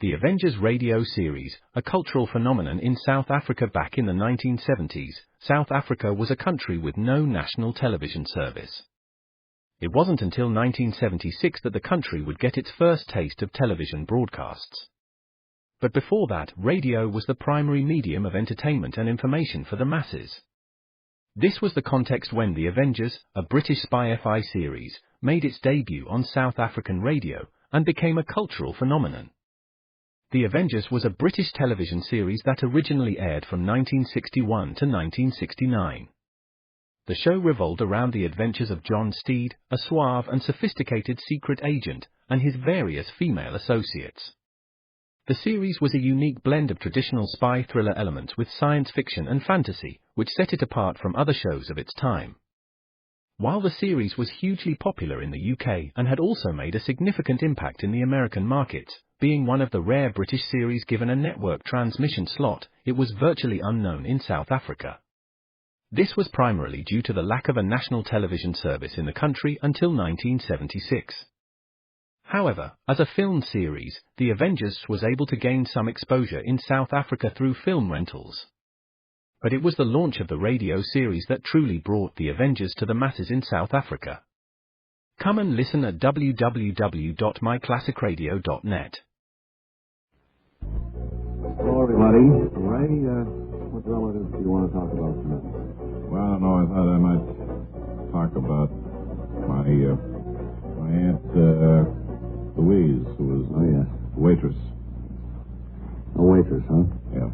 The Avengers radio series, a cultural phenomenon in South Africa back in the 1970s. South Africa was a country with no national television service. It wasn't until 1976 that the country would get its first taste of television broadcasts. But before that, radio was the primary medium of entertainment and information for the masses. This was the context when The Avengers, a British spy FI series, made its debut on South African radio and became a cultural phenomenon. The Avengers was a British television series that originally aired from 1961 to 1969. The show revolved around the adventures of John Steed, a suave and sophisticated secret agent, and his various female associates. The series was a unique blend of traditional spy thriller elements with science fiction and fantasy, which set it apart from other shows of its time. While the series was hugely popular in the UK and had also made a significant impact in the American markets, being one of the rare British series given a network transmission slot, it was virtually unknown in South Africa. This was primarily due to the lack of a national television service in the country until 1976. However, as a film series, The Avengers was able to gain some exposure in South Africa through film rentals. But it was the launch of the radio series that truly brought The Avengers to the masses in South Africa. Come and listen at www.myclassicradio.net. Hello, everybody. Ray, what relatives do you want to talk about tonight? Well, I don't know. I thought I might talk about my Aunt Louise, who was a waitress. A waitress, huh? Yeah.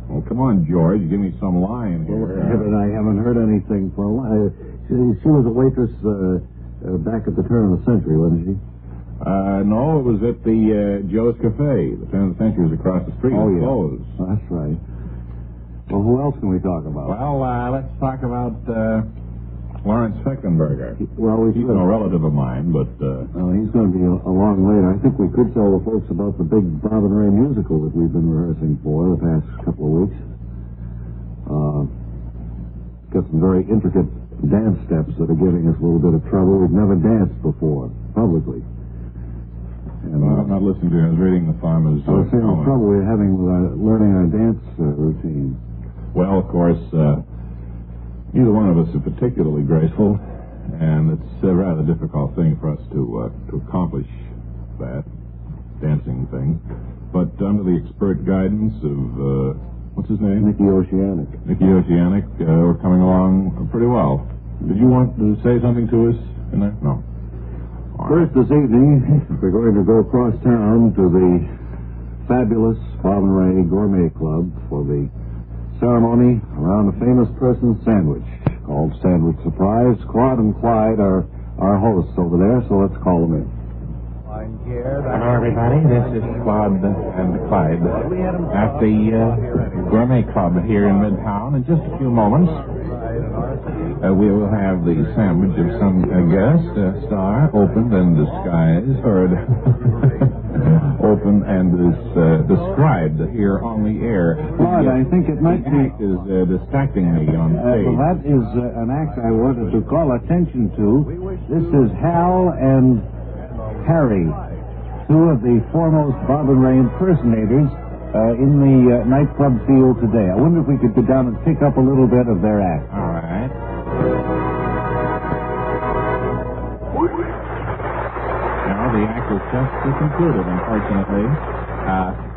Well, come on, George. Give me some line here. Well, I haven't heard anything for a while. She was a waitress back at the turn of the century, wasn't she? No, it was at the Joe's Cafe. The turn of the century was across the street. Oh, yeah. Closed. That's right. Well, who else can we talk about? Well, let's talk about Lawrence Fechtenberg. Well, he's no relative of mine, but... he's going to be along later. I think we could tell the folks about the big Bob and Ray musical that we've been rehearsing for the past couple of weeks. Got some very intricate dance steps that are giving us a little bit of trouble. We've never danced before, publicly. And I'm not listening to you. I was reading the farmer's... I was saying the trouble we're having with learning our dance routine. Well, of course, neither one of us are particularly graceful, and it's a rather difficult thing for us to accomplish that dancing thing. But under the expert guidance of, what's his name? Nicky Oceanic. We're coming along pretty well. Did you want to say something to us in there? No. First this evening, we're going to go across town to the fabulous Bob and Ray Gourmet Club for the ceremony around a famous person's sandwich called Sandwich Surprise. Claude and Clyde are our hosts over there, so let's call them in. Hello, everybody. This is Claude and Clyde at the Gourmet Club here in Midtown. In just a few moments, we will have the sandwich of some guest star opened and disguised, or opened and described here on the air. Claude, I think it might be... The act is distracting me on stage. Well, that is an act I wanted to call attention to. This is Hal and Harry, two of the foremost Bob and Ray impersonators in the nightclub field today. I wonder if we could go down and pick up a little bit of their act. All right. Now, the act is just concluded, unfortunately.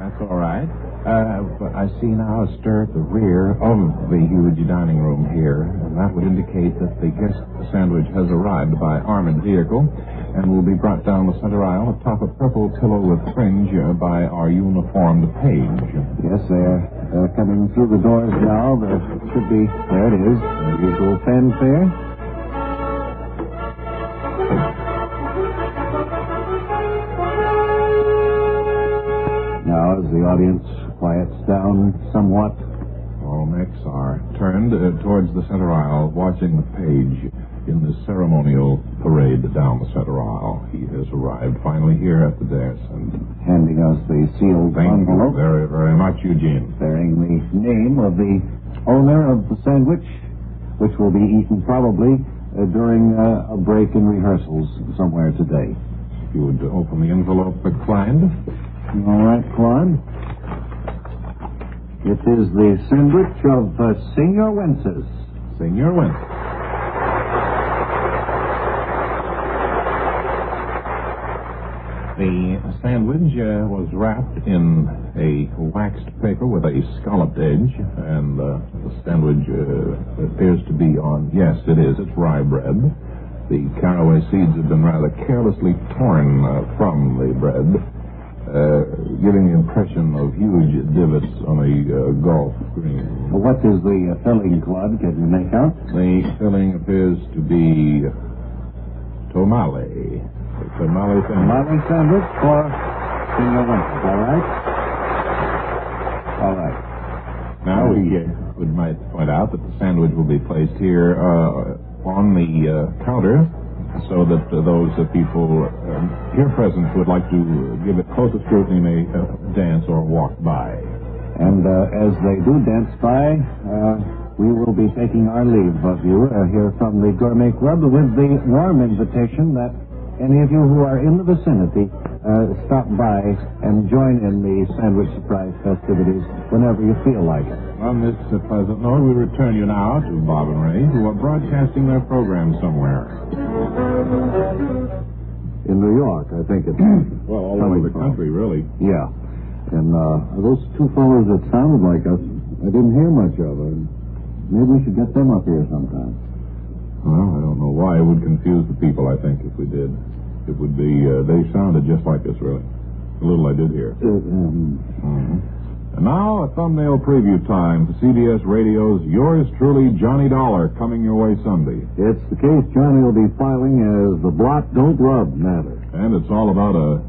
That's all right. But I see now a stir at the rear of the huge dining room here, and that would indicate that the guest sandwich has arrived by armored vehicle and will be brought down the center aisle atop a purple pillow with fringe by our uniformed page. Yes, they're coming through the doors now. There should be, there it is, the usual fanfare. Now, as the audience quiets down somewhat, all necks are turned towards the center aisle, watching the page in the ceremonial parade down the center aisle. He has arrived finally here at the dais and handing us the sealed envelope. Thank you very, very much, Eugene. Bearing the name of the owner of the sandwich, which will be eaten probably during a break in rehearsals somewhere today. If you would open the envelope, Clyde. All right, Claude. It is the sandwich of Senor Wences. Senor Wences. The sandwich was wrapped in a waxed paper with a scalloped edge, and the sandwich appears to be on, yes, it is, it's rye bread. The caraway seeds have been rather carelessly torn from the bread, giving the impression of huge divots on a golf green. What is the filling, Claude? Can you make out? The filling appears to be tamale. Tamale sandwich for Senor Wences, all right? All right. Now we might point out that the sandwich will be placed here on the counter so that those people here present who would like to give it closer scrutiny may dance or walk by. And as they do dance by, we will be taking our leave of you here from the Gourmet Club with the warm invitation that any of you who are in the vicinity stop by and join in the sandwich surprise festivities whenever you feel like it. On this pleasant note, we return you now to Bob and Ray, who are broadcasting their program somewhere. In New York, I think it's well, all over the country, really. Yeah. And those two fellows that sounded like us, I didn't hear much of it. Maybe we should get them up here sometime. Well, I don't know why. It would confuse the people, I think, if we did. It would be, they sounded just like us, really. The little I did hear. And now, a thumbnail preview time for CBS Radio's Yours Truly, Johnny Dollar, coming your way Sunday. It's the case Johnny will be filing as the blot don't rub matter. And it's all about a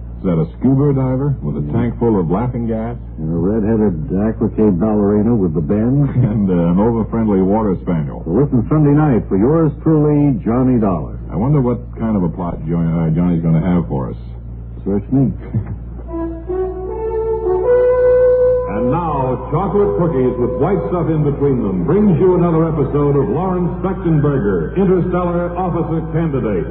scuba diver with a tank full of laughing gas? And a red-headed acrocade ballerina with the bend. And an over-friendly water spaniel. So listen Sunday night for Yours Truly, Johnny Dollar. I wonder what kind of a plot Johnny's going to have for us. Search me. And now, chocolate cookies with white stuff in between them brings you another episode of Lawrence Fechtenberg, Interstellar Officer Candidate.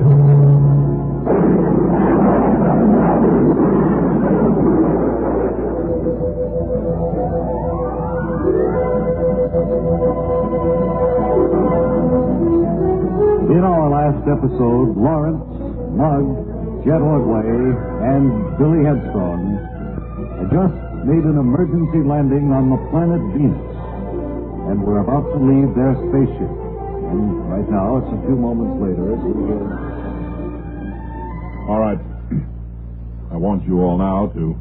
In our last episode, Lawrence, Mugg, Jet Ordway, and Billy Headstone had just made an emergency landing on the planet Venus and were about to leave their spaceship. And right now, it's a few moments later as we hear... All right. I want you all now to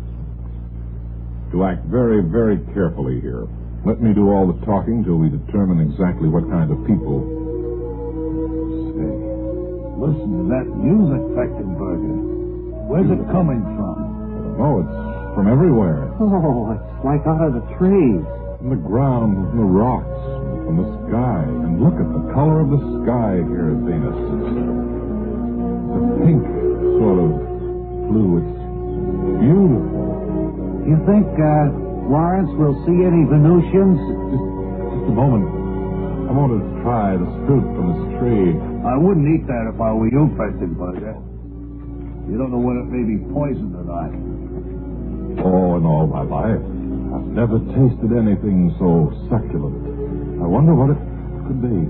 act very, very carefully here. Let me do all the talking till we determine exactly what kind of people... Listen to that music, Fechtenberg. Where's it coming from? Oh, it's from everywhere. Oh, it's like out of the trees. From the ground, from the rocks, from the sky. And look at the color of the sky here at Venus. It's a pink sort of blue. It's beautiful. You think, Lawrence, we'll see any Venusians? Just a moment. I want to try the fruit from this tree. I wouldn't eat that if I were you, Fechtenberg. You don't know whether it may be poisoned or not. Oh, in all my life, I've never tasted anything so succulent. I wonder what it could be.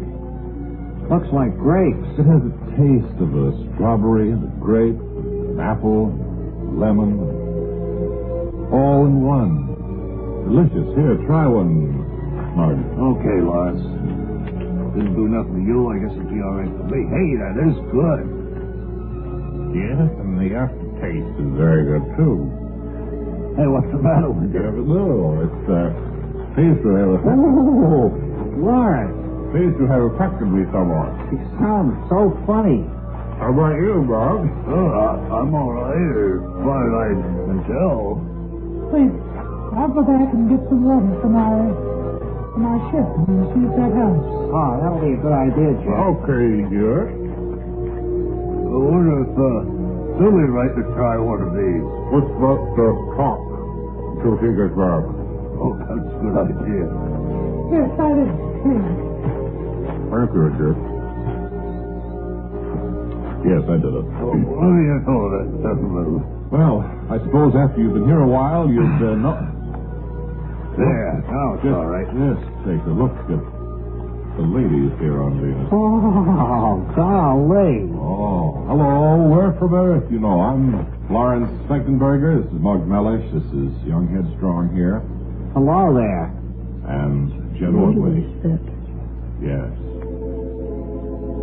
Looks like grapes. It has a taste of a strawberry and a grape, an apple, a lemon, all in one. Delicious. Here, try one, Margaret. Okay, Lawrence. Didn't do nothing to you. I guess it'd be all right for me. Hey, that is good. Yes, and the aftertaste is very good, too. Hey, what's the matter with you? No, it seems to have Oh, Lawrence. seems to have affected me somewhat. You sound so funny. How about you, Bob? Oh, I'm all right, as far as I can tell. Wait, I'll go back and get some water from our ship and see if that helps. Oh, that'll be a good idea, Jeff. Okay, dear. I wonder if Billy'd like to try one of these. What's about the cock? Till he gets back. Oh, that's a good idea. Here, try this. Here. Thank you, dear. Yes, I did it. Oh, what do you know that doesn't move? Well, I suppose after you've been here a while, you'd know... There. Now it's all right. Just take a look at the ladies here on Venus. Oh, golly. Oh, hello. We're from Earth, you know. I'm Lawrence Fechtenberger. This is Mug Mellish. This is Young Headstrong here. Hello there. And Jen Woodley. Yes.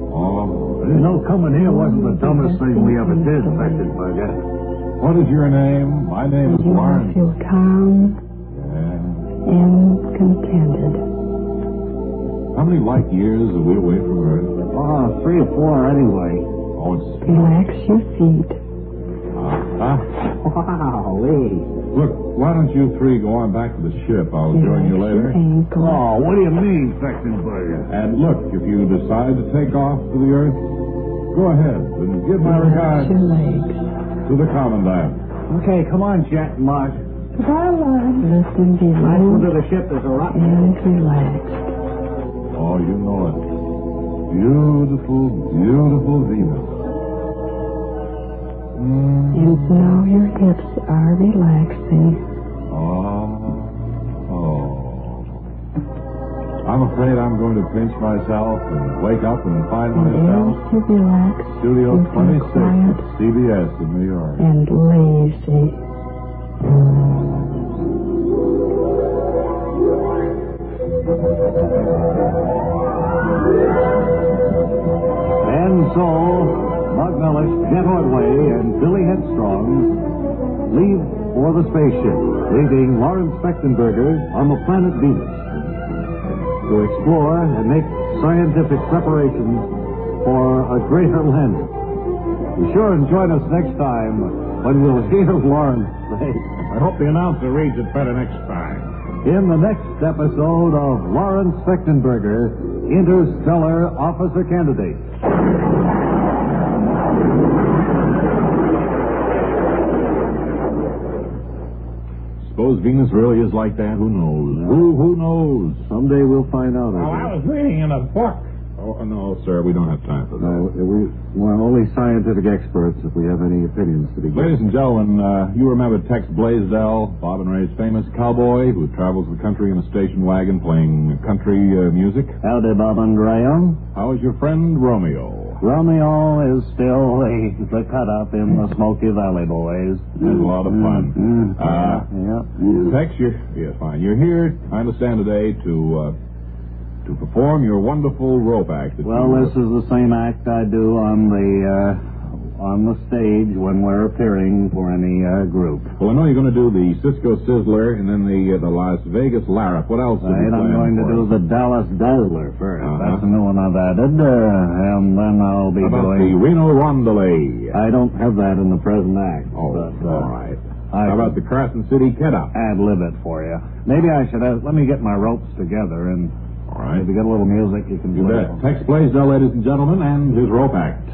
Oh, You know, coming here wasn't the dumbest thing we ever did, Fechtenberger. what is your name? My name is You Lawrence. feel calm Yeah. and contented. How many light years are we away from Earth? Oh, 3 or 4 anyway. Oh, it's... Relax your feet. Golly. Look, why don't you three go on back to the ship? I'll join you Relax your later. ankle. Oh, what do you mean, Fechtenberger? And look, if you decide to take off to the Earth, go ahead and give my Relax regards your legs. to the Commandant. Okay, come on, Jet and Mark. Goodbye, Lawrence. Listen, be Nice one to loose the ship. There's a rotten. and relaxed. Oh, you know it. Beautiful, beautiful Venus. And now your hips are relaxing. Oh. I'm afraid I'm going to pinch myself and wake up and find And myself as you relax, Studio you feel 26 quiet at CBS in New York. and lazy. And so, Mug Mellish, Jet Ordway, and Billy Headstrong leave for the spaceship, leaving Lawrence Fechtenberger on the planet Venus to explore and make scientific preparations for a greater landing. Be sure and join us next time when we'll hear Lawrence say, I hope the announcer reads it better next time. in the next episode of Lawrence Fechtenberger, Interstellar Officer Candidate. Suppose Venus really is like that? Who knows? Who knows? Someday we'll find out. Well, I was reading in a book. Oh, no, sir, we don't have time for that. No, we're only scientific experts if we have any opinions to be Ladies given. and gentlemen, you remember Tex Blaisdell, Bob and Ray's famous cowboy who travels the country in a station wagon playing country music? Howdy, Bob and Graham. How is your friend Romeo? Romeo is still the cut-up in the Smoky Valley Boys. It's a lot of fun. Yeah. Tex, yes, fine. You're here, I understand today, to perform your wonderful rope act. Well, this is the same act I do on the stage when we're appearing for any group. Well, I know you're going to do the Cisco Sizzler and then the Las Vegas Larrup. What else? Right, I'm going to do the Dallas Dazzler first. That's a new one I've added, and then I'll be How about doing... the Reno Rondelay? I don't have that in the present act. Oh, but, all right. I How about the Carson City Kid-Up? ad-lib it for you. Maybe I should let me get my ropes together, and All right. if you get a little music, you can You play. bet. Tex Blaisdell, ladies and gentlemen, and his rope act.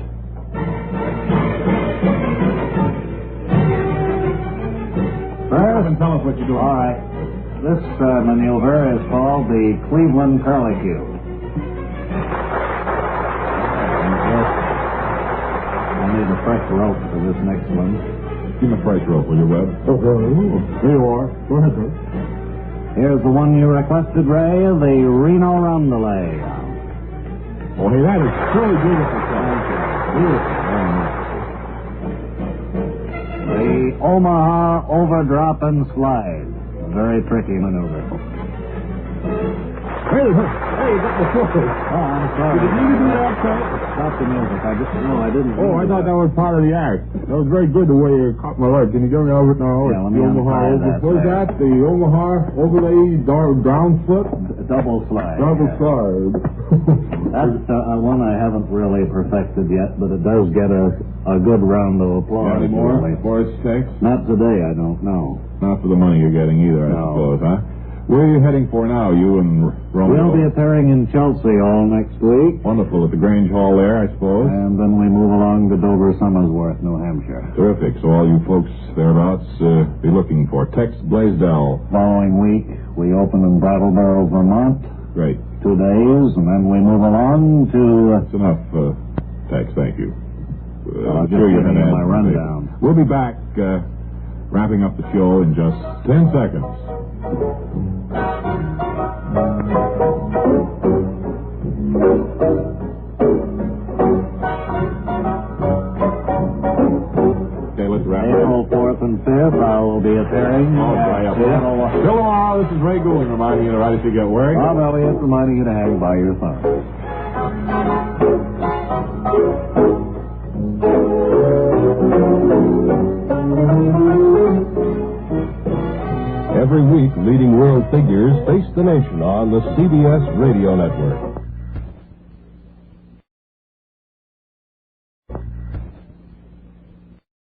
First, And tell us what you're doing. all right. This maneuver is called the Cleveland Curlicue. I need a fresh rope for this next one. Give me a fresh rope, will you, Webb? Here you are. Go ahead, sir. Here's the one you requested, Ray, the Reno Rondelay. Oh, hey, that is truly beautiful. Beautiful. The Omaha Overdrop and Slide. Very tricky maneuver. Hey, you got the foot. Oh, I'm sorry. Did you do that, sir? Stop the music. I didn't. Oh, I thought that was part of the act. That was very good the way you caught my leg. Can you get me over it now? Yeah, let me The Omaha untie that What was there. that? The Omaha Overlay Ground Foot? Double slide. Double yeah. slide. That's one I haven't really perfected yet, but it does get a good round of applause. Any more really. for us, Tex? Not today, I don't know. Not for the money you're getting either, I No. suppose, huh? Where are you heading for now, you and Romeo? We'll be appearing in Chelsea all next week, Wonderful, at the Grange Hall there, I suppose. and then we move along to Dover, Somersworth, New Hampshire. Terrific. So all you folks thereabouts be looking for Tex Blaisdell. Following week, we open in Brattleboro, Vermont, Great. 2 days, and then we move along to... That's enough, Tex. Thank you. I'll I'm just sure you give had you an my answer. rundown. We'll be back wrapping up the show in just 10 seconds. Okay, let's wrap it up. April 4th and 5th, I will be appearing. Hello, this is Ray Goulding reminding you to write as you get work. Bob Elliott reminding you to hang by your thumb. Every week, leading world figures face the nation on the CBS Radio Network.